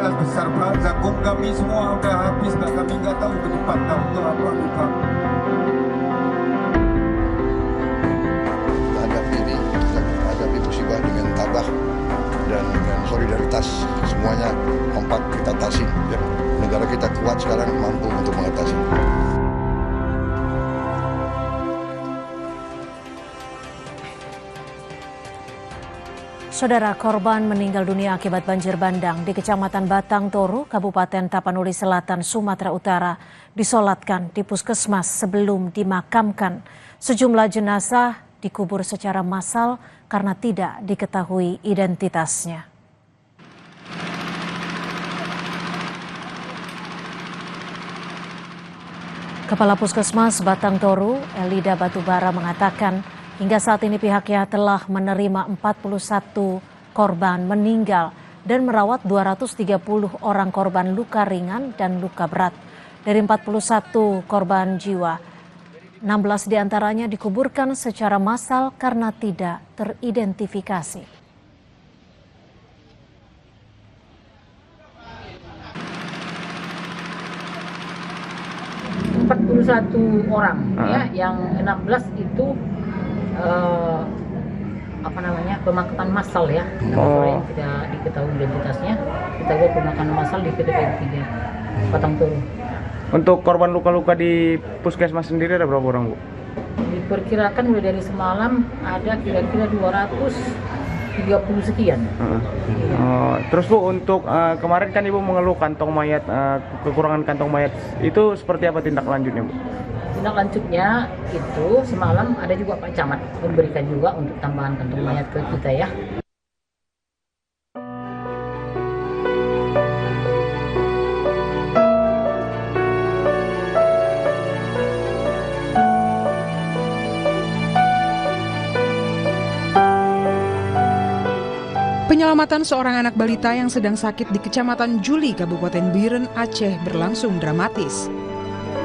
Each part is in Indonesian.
skala besar Pak. Jagung kami semua udah habis Pak. Kami nggak tahu ke depan untuk apa nih Pak. Hadapi musibah dengan tabah dan dengan solidaritas, semuanya kompak kita atasi. Ya. Negara kita kuat sekarang, mampu untuk mengatasi. Saudara, korban meninggal dunia akibat banjir bandang di Kecamatan Batang Toru, Kabupaten Tapanuli Selatan, Sumatera Utara, disolatkan di puskesmas sebelum dimakamkan. Sejumlah jenazah dikubur secara massal karena tidak diketahui identitasnya. Kepala Puskesmas Batang Toru, Elida Batubara, mengatakan hingga saat ini pihaknya telah menerima 41 korban meninggal dan merawat 230 orang korban luka ringan dan luka berat. Dari 41 korban jiwa, 16 diantaranya dikuburkan secara massal karena tidak teridentifikasi. Orang ya, yang 16 itu pemakaman massal ya. Yang tidak diketahui identitasnya, kita buat pemakaman massal di PTPN 3 Batang Toru. Untuk korban luka-luka di puskesmas sendiri ada berapa orang, Bu? Diperkirakan mulai dari semalam ada kira-kira 230 sekian. Terus Bu, untuk kemarin kan Ibu mengeluh kantong mayat, kekurangan kantong mayat, itu seperti apa tindak lanjutnya, Bu? Tindak lanjutnya itu semalam ada juga Pak Camat memberikan juga untuk tambahan kantong mayat ke kita ya. Penyelamatan seorang anak balita yang sedang sakit di Kecamatan Juli, Kabupaten Biren, Aceh berlangsung dramatis.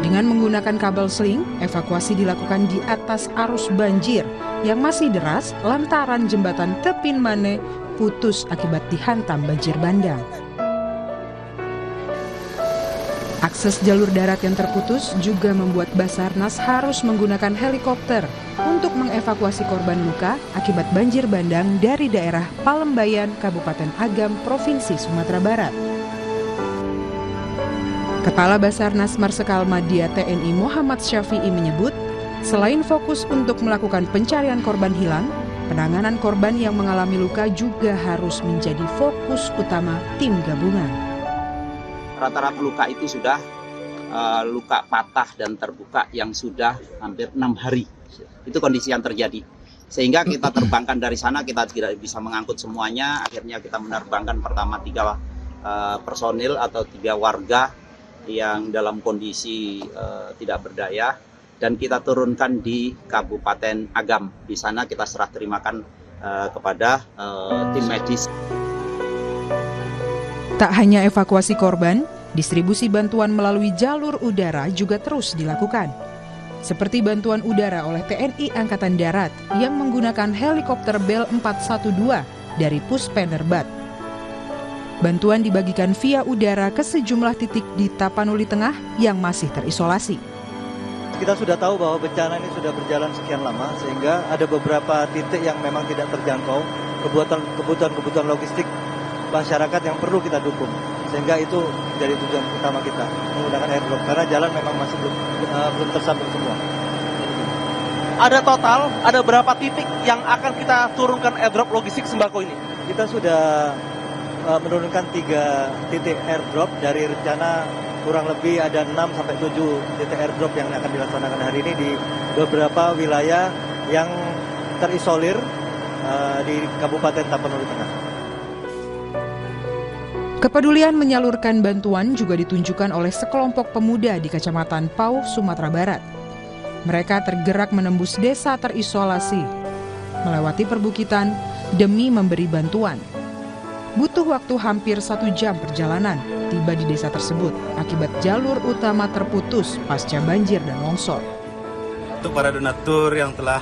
Dengan menggunakan kabel seling, evakuasi dilakukan di atas arus banjir yang masih deras lantaran jembatan Tepin Mane putus akibat dihantam banjir bandang. Akses jalur darat yang terputus juga membuat Basarnas harus menggunakan helikopter untuk mengevakuasi korban luka akibat banjir bandang dari daerah Palembayan, Kabupaten Agam, Provinsi Sumatera Barat. Kepala Basarnas Marsikal Madya TNI Muhammad Syafi'i menyebut, selain fokus untuk melakukan pencarian korban hilang, penanganan korban yang mengalami luka juga harus menjadi fokus utama tim gabungan. Rata-rata luka itu sudah luka patah dan terbuka yang sudah hampir 6 hari. Itu kondisi yang terjadi. Sehingga kita terbangkan dari sana, kita tidak bisa mengangkut semuanya. Akhirnya kita menerbangkan pertama 3 personil atau 3 warga yang dalam kondisi tidak berdaya. Dan kita turunkan di Kabupaten Agam. Di sana kita serah terimakan kepada tim medis. Tak hanya evakuasi korban, distribusi bantuan melalui jalur udara juga terus dilakukan. Seperti bantuan udara oleh TNI Angkatan Darat yang menggunakan helikopter Bell 412 dari Puspenerbat. Bantuan dibagikan via udara ke sejumlah titik di Tapanuli Tengah yang masih terisolasi. Kita sudah tahu bahwa bencana ini sudah berjalan sekian lama, sehingga ada beberapa titik yang memang tidak terjangkau, kebutuhan logistik masyarakat yang perlu kita dukung, sehingga itu jadi tujuan utama kita menggunakan airdrop karena jalan memang masih belum tersambung semua. Ada berapa titik yang akan kita turunkan airdrop logistik sembako ini? Kita sudah menurunkan 3 titik airdrop dari rencana kurang lebih ada 6 sampai 7 titik airdrop yang akan dilaksanakan hari ini di beberapa wilayah yang terisolir di Kabupaten Tapanuli Tengah. Kepedulian menyalurkan bantuan juga ditunjukkan oleh sekelompok pemuda di Kecamatan Pau, Sumatera Barat. Mereka tergerak menembus desa terisolasi, melewati perbukitan demi memberi bantuan. Butuh waktu hampir 1 jam perjalanan tiba di desa tersebut akibat jalur utama terputus pasca banjir dan longsor. Untuk para donatur yang telah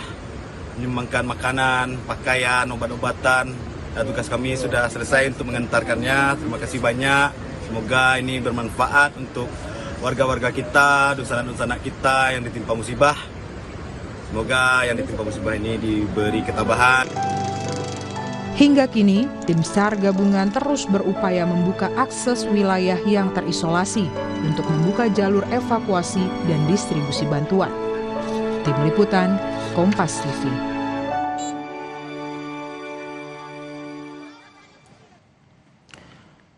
menyumbangkan makanan, pakaian, obat-obatan, tugas kami sudah selesai untuk mengantarkannya. Terima kasih banyak. Semoga ini bermanfaat untuk warga-warga kita, dusana-dusana kita yang ditimpa musibah. Semoga yang ditimpa musibah ini diberi ketabahan. Hingga kini, tim SAR gabungan terus berupaya membuka akses wilayah yang terisolasi untuk membuka jalur evakuasi dan distribusi bantuan. Tim Liputan, Kompas TV.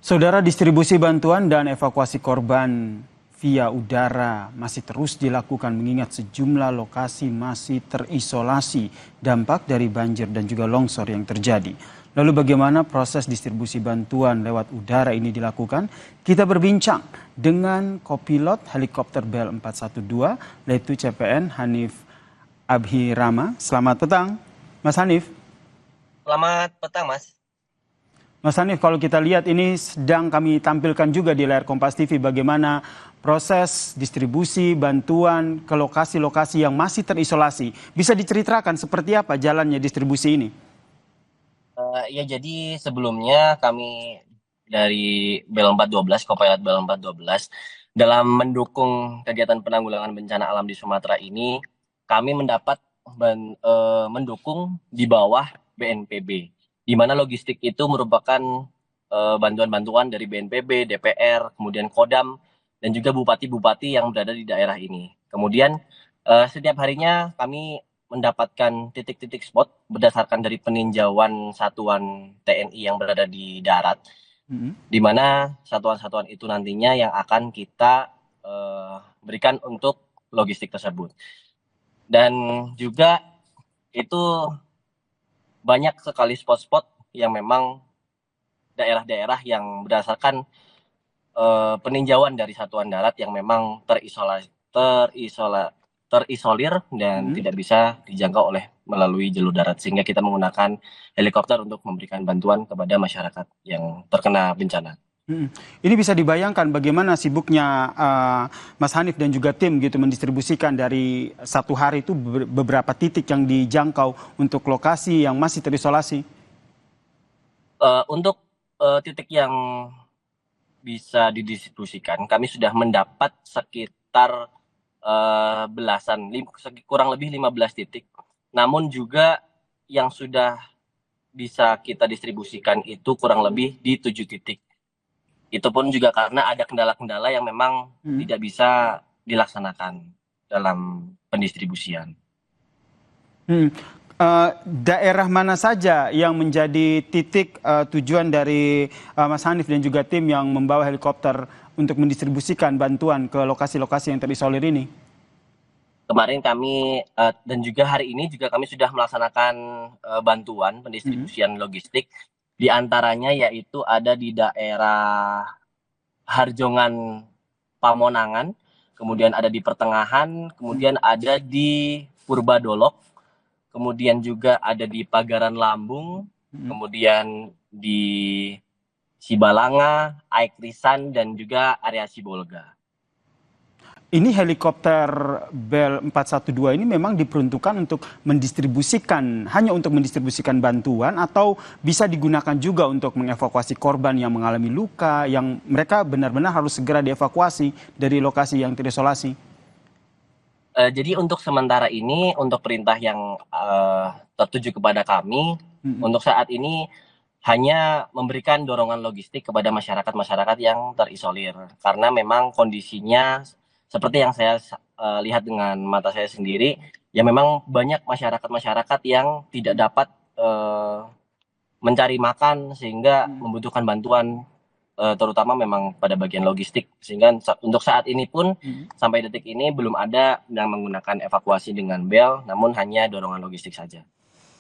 Saudara, distribusi bantuan dan evakuasi korban via udara masih terus dilakukan mengingat sejumlah lokasi masih terisolasi dampak dari banjir dan juga longsor yang terjadi. Lalu bagaimana proses distribusi bantuan lewat udara ini dilakukan? Kita berbincang dengan kopilot helikopter Bell 412, Letu CPN Hanif Abhirama. Selamat petang, Mas Hanif. Selamat petang, Mas. Mas Hanif, kalau kita lihat ini sedang kami tampilkan juga di layar Kompas TV bagaimana proses distribusi bantuan ke lokasi-lokasi yang masih terisolasi. Bisa diceritakan seperti apa jalannya distribusi ini? Ya, jadi sebelumnya kami dari Bell 412, Kopilot Bell 412, dalam mendukung kegiatan penanggulangan bencana alam di Sumatera ini, kami mendapat mendukung di bawah BNPB, di mana logistik itu merupakan bantuan-bantuan dari BNPB, DPR, kemudian Kodam, dan juga bupati-bupati yang berada di daerah ini. Kemudian setiap harinya kami mendapatkan titik-titik spot berdasarkan dari peninjauan satuan TNI yang berada di darat, di mana satuan-satuan itu nantinya yang akan kita berikan untuk logistik tersebut. Dan juga itu banyak sekali spot-spot yang memang daerah-daerah yang berdasarkan peninjauan dari satuan darat yang memang terisolir dan tidak bisa dijangkau melalui jalur darat, sehingga kita menggunakan helikopter untuk memberikan bantuan kepada masyarakat yang terkena bencana. Ini bisa dibayangkan bagaimana sibuknya Mas Hanif dan juga tim gitu mendistribusikan dari satu hari itu beberapa titik yang dijangkau untuk lokasi yang masih terisolasi. Untuk titik yang bisa didistribusikan, kami sudah mendapat sekitar kurang lebih 15 titik. Namun juga yang sudah bisa kita distribusikan itu kurang lebih di 7 titik. Itu pun juga karena ada kendala-kendala yang memang tidak bisa dilaksanakan dalam pendistribusian. Daerah mana saja yang menjadi titik tujuan dari Mas Hanif dan juga tim yang membawa helikopter untuk mendistribusikan bantuan ke lokasi-lokasi yang terisolir ini? Kemarin kami dan juga hari ini juga kami sudah melaksanakan bantuan pendistribusian logistik. Di antaranya yaitu ada di daerah Harjongan Pamonangan, kemudian ada di Pertengahan, kemudian ada di Purbadolok, kemudian juga ada di Pagaran Lambung, kemudian di Sibalanga, Aikrisan, dan juga area Sibolga. Ini helikopter Bell 412 ini memang diperuntukkan untuk hanya untuk mendistribusikan bantuan atau bisa digunakan juga untuk mengevakuasi korban yang mengalami luka, yang mereka benar-benar harus segera dievakuasi dari lokasi yang terisolasi? Jadi untuk sementara ini, untuk perintah yang tertuju kepada kami, untuk saat ini hanya memberikan dorongan logistik kepada masyarakat-masyarakat yang terisolir. Karena memang kondisinya seperti yang saya lihat dengan mata saya sendiri, ya memang banyak masyarakat-masyarakat yang tidak dapat mencari makan sehingga membutuhkan bantuan, terutama memang pada bagian logistik. Sehingga untuk saat ini pun sampai detik ini belum ada yang menggunakan evakuasi dengan Bell, namun hanya dorongan logistik saja.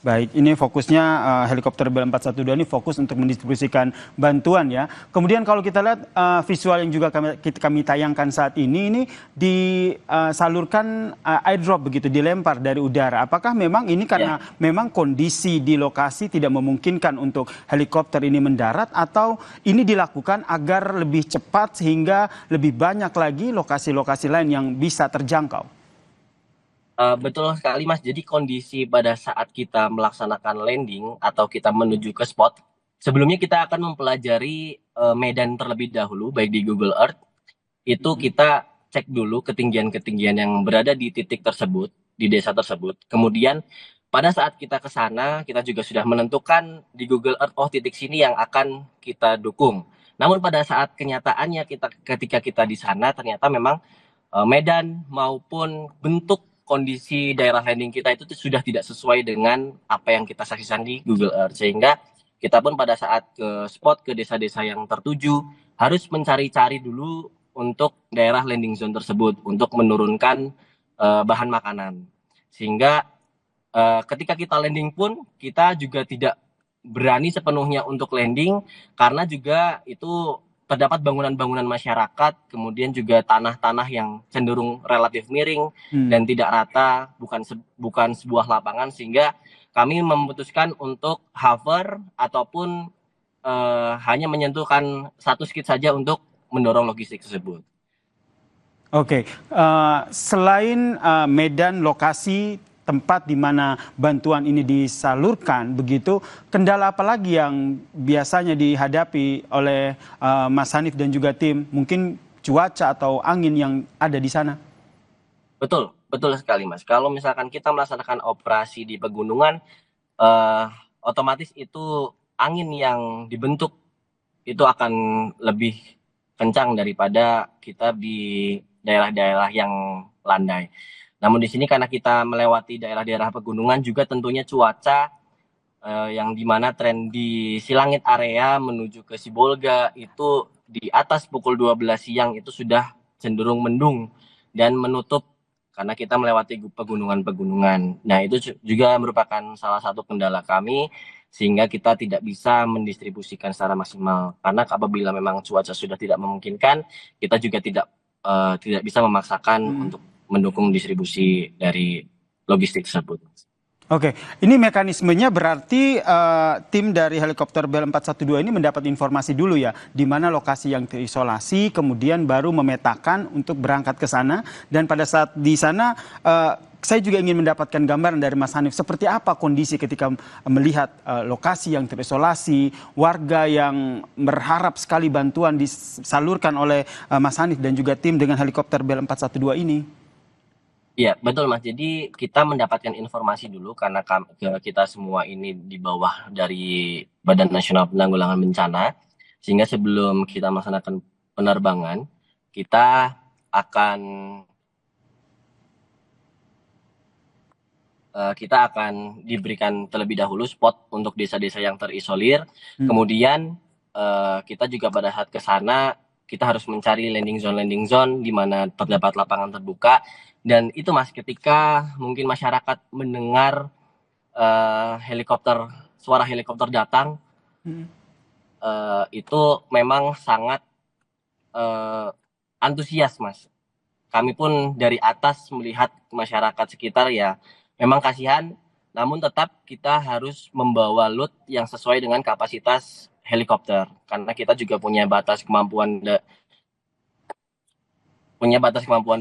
Baik, ini fokusnya helikopter Bell 412 ini fokus untuk mendistribusikan bantuan ya. Kemudian kalau kita lihat visual yang juga kami tayangkan saat ini disalurkan airdrop begitu, dilempar dari udara. Apakah memang ini karena memang kondisi di lokasi tidak memungkinkan untuk helikopter ini mendarat, atau ini dilakukan agar lebih cepat sehingga lebih banyak lagi lokasi-lokasi lain yang bisa terjangkau? Betul sekali, Mas. Jadi kondisi pada saat kita melaksanakan landing atau kita menuju ke spot, sebelumnya kita akan mempelajari medan terlebih dahulu, baik di Google Earth. Itu kita cek dulu ketinggian-ketinggian yang berada di titik tersebut, di desa tersebut. Kemudian pada saat kita ke sana, kita juga sudah menentukan di Google Earth, oh titik sini yang akan kita dukung. Namun pada saat kenyataannya ketika kita di sana, ternyata memang medan maupun bentuk kondisi daerah landing kita itu sudah tidak sesuai dengan apa yang kita saksikan di Google Earth. Sehingga kita pun pada saat ke spot, ke desa-desa yang tertuju, harus mencari-cari dulu untuk daerah landing zone tersebut, untuk menurunkan bahan makanan. Sehingga ketika kita landing pun, kita juga tidak berani sepenuhnya untuk landing, karena juga itu terdapat bangunan-bangunan masyarakat, kemudian juga tanah-tanah yang cenderung relatif miring dan tidak rata, bukan sebuah lapangan, sehingga kami memutuskan untuk hover ataupun hanya menyentuhkan satu skit saja untuk mendorong logistik tersebut. Oke, selain medan lokasi tempat di mana bantuan ini disalurkan, begitu kendala apa lagi yang biasanya dihadapi oleh Mas Hanif dan juga tim? Mungkin cuaca atau angin yang ada di sana? Betul sekali Mas. Kalau misalkan kita melaksanakan operasi di pegunungan, otomatis itu angin yang dibentuk itu akan lebih kencang daripada kita di daerah-daerah yang landai. Namun di sini karena kita melewati daerah-daerah pegunungan, juga tentunya cuaca yang dimana tren di Silangit area menuju ke Sibolga itu di atas pukul 12 siang itu sudah cenderung mendung dan menutup karena kita melewati pegunungan-pegunungan. Nah itu juga merupakan salah satu kendala kami, sehingga kita tidak bisa mendistribusikan secara maksimal. Karena apabila memang cuaca sudah tidak memungkinkan, kita juga tidak bisa memaksakan untuk mendukung distribusi dari logistik tersebut. Oke, ini mekanismenya berarti tim dari helikopter Bell 412 ini mendapat informasi dulu ya, di mana lokasi yang terisolasi, kemudian baru memetakan untuk berangkat ke sana. Dan pada saat di sana, saya juga ingin mendapatkan gambaran dari Mas Hanif, seperti apa kondisi ketika melihat lokasi yang terisolasi, warga yang berharap sekali bantuan disalurkan oleh Mas Hanif dan juga tim dengan helikopter Bell 412 ini. Iya, betul Mas. Jadi kita mendapatkan informasi dulu karena kita semua ini di bawah dari Badan Nasional Penanggulangan Bencana. Sehingga sebelum kita melaksanakan penerbangan, kita akan diberikan terlebih dahulu spot untuk desa-desa yang terisolir. Kemudian kita juga pada saat ke sana, kita harus mencari landing zone di mana terdapat lapangan terbuka. Dan itu Mas, ketika mungkin masyarakat mendengar suara helikopter datang, itu memang sangat antusias Mas. Kami pun dari atas melihat masyarakat sekitar ya memang kasihan, namun tetap kita harus membawa load yang sesuai dengan kapasitas helikopter. Karena kita juga punya batas kemampuan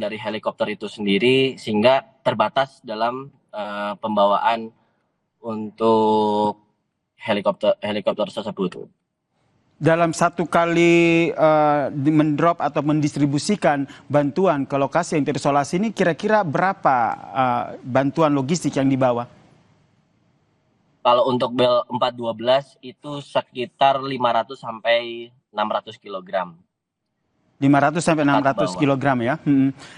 dari helikopter itu sendiri, sehingga terbatas dalam pembawaan untuk helikopter tersebut. Dalam satu kali mendrop atau mendistribusikan bantuan ke lokasi yang terisolasi ini, kira-kira berapa bantuan logistik yang dibawa? Kalau untuk Bell 412 itu sekitar 500 sampai 600 kg. 500 sampai 600 kg ya.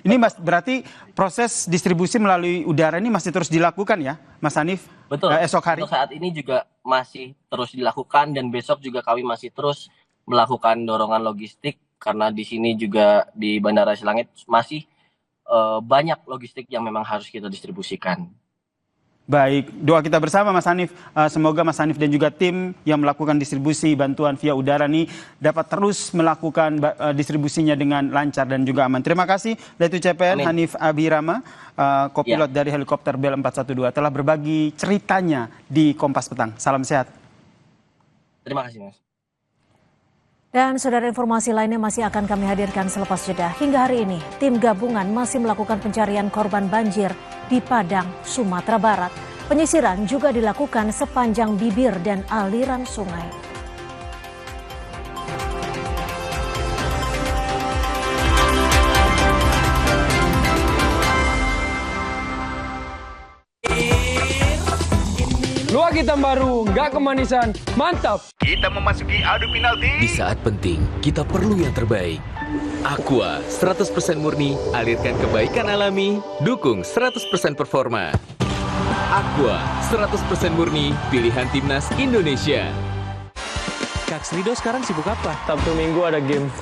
Ini Mas, berarti proses distribusi melalui udara ini masih terus dilakukan ya, Mas Hanif? Betul. Esok hari. Untuk saat ini juga masih terus dilakukan dan besok juga kami masih terus melakukan dorongan logistik karena di sini juga di Bandara Silangit masih banyak logistik yang memang harus kita distribusikan. Baik, doa kita bersama Mas Hanif, semoga Mas Hanif dan juga tim yang melakukan distribusi bantuan via udara ini dapat terus melakukan distribusinya dengan lancar dan juga aman. Terima kasih Letu CPN Hanif Abhirama, kopilot dari helikopter Bell 412 telah berbagi ceritanya di Kompas Petang. Salam sehat. Terima kasih Mas. Dan saudara, informasi lainnya masih akan kami hadirkan selepas jeda. Hingga hari ini, tim gabungan masih melakukan pencarian korban banjir di Padang, Sumatera Barat. Penyisiran juga dilakukan sepanjang bibir dan aliran sungai. Luak hitam baru, nggak kemanisan, mantap. Kita memasuki adu penalti. Di saat penting, kita perlu yang terbaik. Aqua, 100% murni, alirkan kebaikan alami, dukung 100% performa. Aqua, 100% murni, pilihan timnas Indonesia. Kak Srido sekarang sibuk apa? Sabtu Minggu ada game